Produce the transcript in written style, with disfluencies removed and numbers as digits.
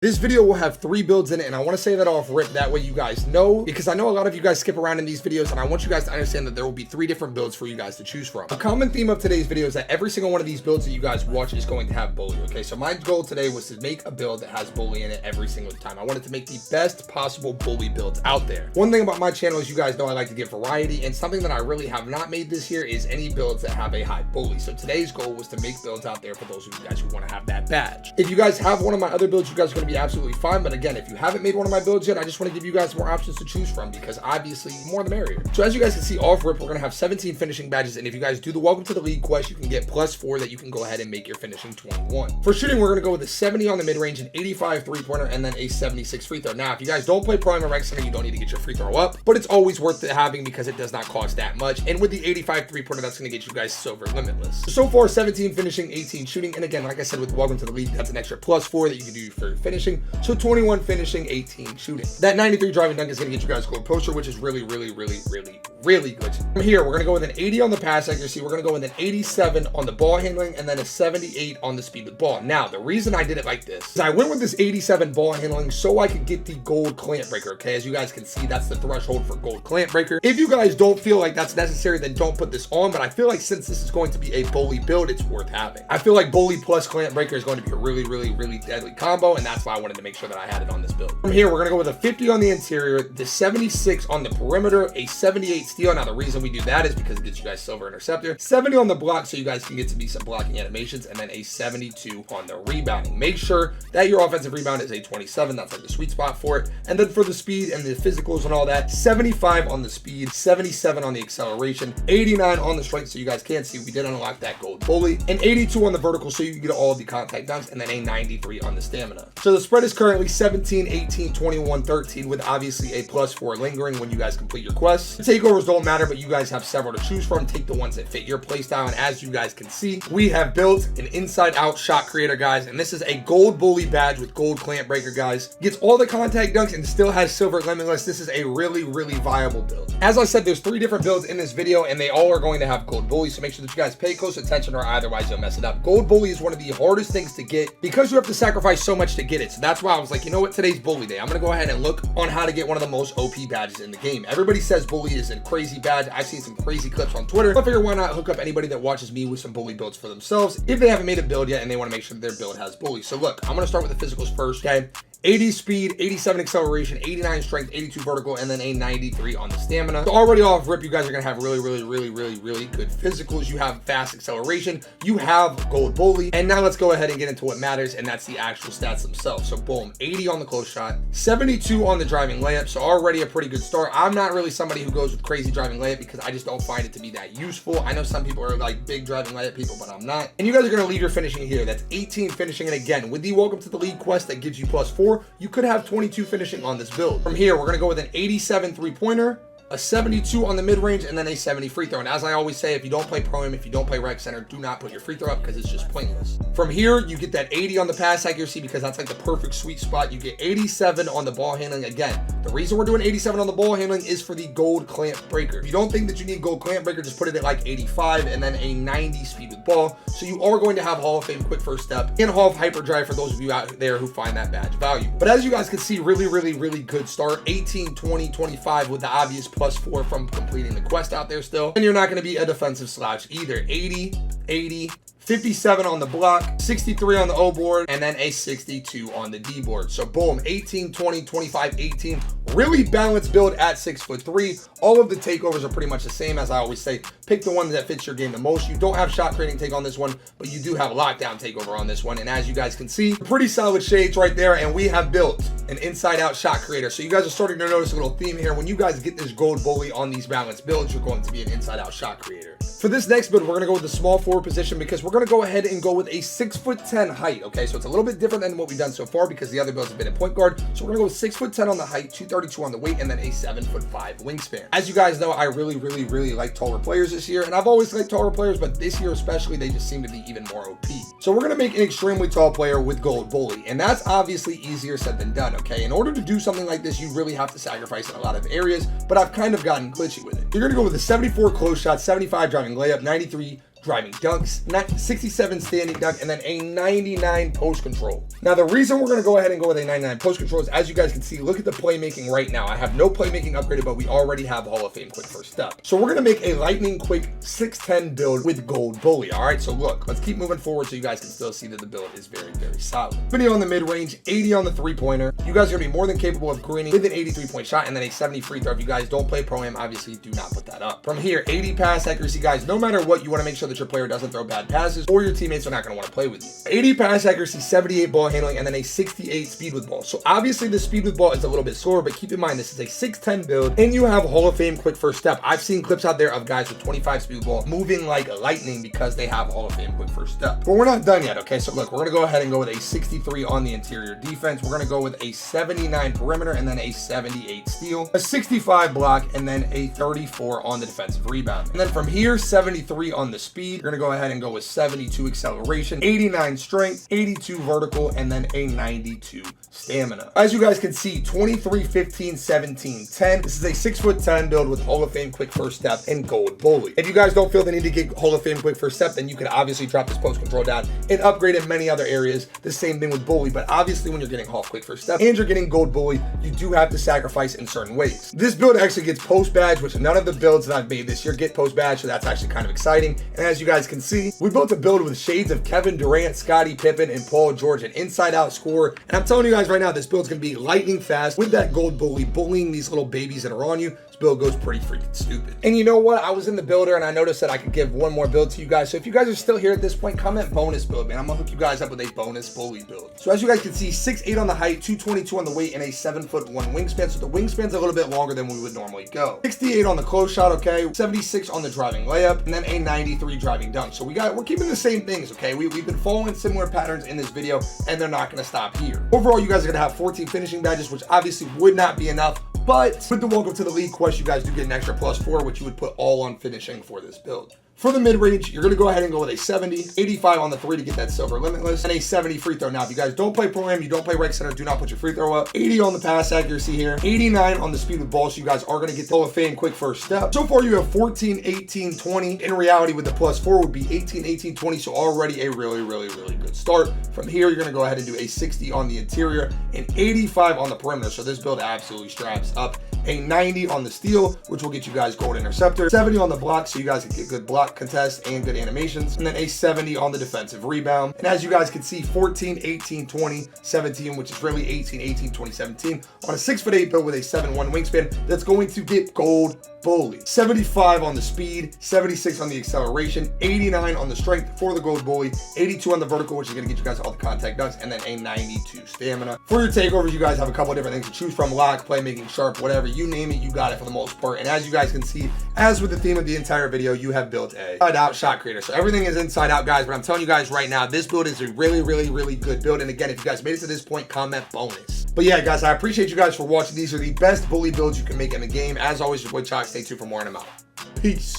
This video will have 3 builds in it, and I want to say that off rip, that way you guys know, because I know a lot of you guys skip around in these videos, and I want you guys to understand that there will be 3 different builds for you guys to choose from. A common theme of today's video is that every single one of these builds that you guys watch is going to have bully, okay? So my goal today was to make a build that has bully in it every single time. I wanted to make the best possible bully builds out there. One thing about my channel is you guys know I like to give variety, and something that I really have not made this year is any builds that have a high bully. So today's goal was to make builds out there for those of you guys who want to have that badge. If you guys have one of my other builds, you guys are going to be absolutely fine. But again, if you haven't made one of my builds yet, I just want to give you guys more options to choose from, because obviously more the merrier. So as you guys can see off rip, we're going to have 17 finishing badges. And if you guys do the welcome to the league quest, you can get +4 that you can go ahead and make your finishing 21. For shooting, we're going to go with a 70 on the mid-range, an 85 3-pointer, and then a 76 free throw. Now, if you guys don't play prime or rec center, you don't need to get your free throw up, but it's always worth it having because it does not cost that much. And with the 85 3-pointer, that's going to get you guys silver limitless. So far, 17 finishing, 18 shooting. And again, like I said, with welcome to the league, that's an extra +4 that you can do for finishing. So 21 finishing, 18 shooting. That 93 driving dunk is going to get you guys gold poster, which is really good. From here, we're going to go with an 80 on the pass accuracy. We're going to go with an 87 on the ball handling, and then a 78 on the speed with ball. Now, the reason I did it like this is I went with this 87 ball handling so I could get the gold clamp breaker. Okay, as you guys can see, that's the threshold for gold clamp breaker. If you guys don't feel like that's necessary, then don't put this on. But I feel like since this is going to be a bully build, it's worth having. I feel like bully plus clamp breaker is going to be a really deadly combo, and that's why I wanted to make sure that I had it on this build. From here, we're going to go with a 50 on the interior, the 76 on the perimeter, a 78 steal. Now, the reason we do that is because it gets you guys silver interceptor, 70 on the block so you guys can get to be some blocking animations, and then a 72 on the rebounding. Make sure that your offensive rebound is a 27. That's like the sweet spot for it. And then for the speed and the physicals and all that, 75 on the speed, 77 on the acceleration, 89 on the strength so you guys can see we did unlock that gold bully, and 82 on the vertical so you can get all of the contact dunks, and then a 93 on the stamina. So the spread is currently 17, 18, 21, 13, with obviously a +4 lingering when you guys complete your quests. The takeovers don't matter, but you guys have several to choose from. Take the ones that fit your playstyle. And as you guys can see, we have built an inside out shot creator, guys, and this is a gold bully badge with gold clamp breaker, guys. Gets all the contact dunks and still has silver limitless. This is a really viable build. As I said, there's 3 different builds in this video, and they all are going to have gold bully, so make sure that you guys pay close attention, or otherwise you'll mess it up. Gold bully is one of the hardest things to get because you have to sacrifice so much to get it. So that's why I was like, you know what, today's bully day. I'm gonna go ahead and look on how to get one of the most OP badges in the game. Everybody says bully is a crazy badge. I've seen some crazy clips on Twitter. I figure why not hook up anybody that watches me with some bully builds for themselves if they haven't made a build yet and they want to make sure that their build has bully. So look, I'm gonna start with the physicals first, okay? 80 speed, 87 acceleration, 89 strength, 82 vertical, and then a 93 on the stamina. So already off rip, you guys are gonna have really good physicals. You have fast acceleration, you have gold bully, and now let's go ahead and get into what matters, and that's the actual stats themselves. So boom, 80 on the close shot, 72 on the driving layup, so already a pretty good start. I'm not really somebody who goes with crazy driving layup because I just don't find it to be that useful. I know some people are like big driving layup people, but I'm not. And you guys are gonna leave your finishing here. That's 18 finishing, and again, with the welcome to the league quest that gives you +4, you could have 22 finishing on this build. From here, we're gonna go with an 87 3-pointer, a 72 on the mid-range, and then a 70 free throw. And as I always say, if you don't play pro-am, if you don't play rec center, do not put your free throw up because it's just pointless. From here, you get that 80 on the pass accuracy because that's like the perfect sweet spot. You get 87 on the ball handling. Again, the reason we're doing 87 on the ball handling is for the gold clamp breaker. If you don't think that you need gold clamp breaker, just put it at like 85 and then a 90 speed with ball. So you are going to have Hall of Fame quick first step and Hall of hyperdrive for those of you out there who find that badge value. But as you guys can see, really good start. 18, 20, 25 with the obvious +4 from completing the quest out there still. And you're not going to be a defensive slouch either. 80, 80, 57 on the block, 63 on the O board, and then a 62 on the D board. So boom, 18, 20, 25, 18. Really balanced build at 6'3". All of the takeovers are pretty much the same. As I always say, pick the one that fits your game the most. You don't have shot creating take on this one, but you do have lockdown takeover on this one. And as you guys can see, pretty solid shades right there. And we have built an inside out shot creator. So you guys are starting to notice a little theme here. When you guys get this gold bully on these balanced builds, you're going to be an inside out shot creator. For this next build, we're going to go with the small forward position because we're going to go ahead and go with a 6'10" height. Okay, so it's a little bit different than what we've done so far because the other builds have been in point guard. So we're going to go with 6'10" on the height, 232 on the weight, and then a 7'5" wingspan. As you guys know, I really like taller players this year, and I've always liked taller players, but this year especially, they just seem to be even more OP. So we're going to make an extremely tall player with gold bully, and that's obviously easier said than done, okay? In order to do something like this, you really have to sacrifice in a lot of areas, but I've kind of gotten glitchy with it. You're going to go with a 74 close shot, 75 driving layup, 93 driving dunks, 67 standing dunk, and then a 99 post control. Now, the reason we're going to go ahead and go with a 99 post control is, as you guys can see, look at the playmaking right now. I have no playmaking upgraded, but we already have Hall of Fame quick first step. So we're going to make a lightning quick 6'10 build with gold bully. All right, so look, let's keep moving forward so you guys can still see that the build is very, very solid. 70 on the mid-range, 80 on the three-pointer. You guys are going to be more than capable of greening with an 83-point shot and then a 70 free throw. If you guys don't play Pro-Am, obviously do not put that up. From here, 80 pass accuracy, guys. No matter what, you want to make sure that your player doesn't throw bad passes or your teammates are not going to want to play with you. 80 pass accuracy, 78 ball handling, and then a 68 speed with ball. So obviously the speed with ball is a little bit slower, but keep in mind this is a 6'10 build and you have Hall of Fame quick first step. I've seen clips out there of guys with 25 speed with ball moving like lightning because they have Hall of Fame quick first step. But we're not done yet, okay? So look, we're going to go ahead and go with a 63 on the interior defense. We're going to go with a 79 perimeter and then a 78 steal, a 65 block, and then a 34 on the defensive rebound. And then from here, 73 on the speed. We're going to go ahead and go with 72 acceleration, 89 strength, 82 vertical, and then a 92 stamina. As you guys can see, 23, 15, 17, 10. This is a 6'10 build with Hall of Fame quick first step and gold bully. If you guys don't feel the need to get Hall of Fame quick first step, then you can obviously drop this post control down and upgrade in many other areas. The same thing with bully, but obviously when you're getting Hall quick first step and you're getting gold bully, you do have to sacrifice in certain ways. This build actually gets post badge, which none of the builds that I've made this year get post badge, so that's actually kind of exciting. And as you guys can see, we built a build with shades of Kevin Durant, Scottie Pippen, and Paul George, an inside out scorer. And I'm telling you guys right now, this build's gonna be lightning fast with that gold bully bullying these little babies that are on you. This build goes pretty freaking stupid. And you know what? I was in the builder and I noticed that I could give one more build to you guys. So if you guys are still here at this point, comment bonus build, man. I'm gonna hook you guys up with a bonus bully build. So as you guys can see, 6'8 on the height, 222 on the weight, and a 7'1" wingspan. So the wingspan's a little bit longer than we would normally go. 68 on the close shot, okay. 76 on the driving layup, and then a 93 driving dunk. So we're keeping the same things, okay. We've been following similar patterns in this video, and they're not gonna stop here. Overall, you guys are gonna have 14 finishing badges, which obviously would not be enough. But with the welcome to the league quest, you guys do get an extra +4, which you would put all on finishing for this build. For the mid-range, you're going to go ahead and go with a 70, 85 on the 3 to get that silver limitless, and a 70 free throw. Now, if you guys don't play Pro-Am, you don't play rec center, do not put your free throw up. 80 on the pass accuracy here, 89 on the speed with ball, so you guys are going to get Hall of Fame quick first step. So far, you have 14, 18, 20. In reality, with the +4 would be 18, 18, 20, so already a really, really, really good start. From here, you're going to go ahead and do a 60 on the interior and 85 on the perimeter, so this build absolutely straps up. A 90 on the steal, which will get you guys gold interceptor, 70 on the block, so you guys can get good block contest and good animations, and then a 70 on the defensive rebound. And as you guys can see, 14, 18, 20, 17, which is really 18, 18, 20, 17 on a 6'8 build with a 7'1" wingspan that's going to get gold bully. 75 on the speed, 76 on the acceleration, 89 on the strength for the gold bully, 82 on the vertical, which is going to get you guys all the contact dunks, and then a 92 stamina. For your takeovers, you guys have a couple of different things to choose from: lock, playmaking, sharp, whatever, you name it, you got it for the most part. And as you guys can see, as with the theme of the entire video, you have built a inside out shot creator. So everything is inside out, guys, but I'm telling you guys right now, this build is a really, really, really good build. And again, if you guys made it to this point, comment bonus. But yeah, guys, I appreciate you guys for watching. These are the best bully builds you can make in the game. As always, your boy Choc. Stay tuned for more, and I'm out. Peace.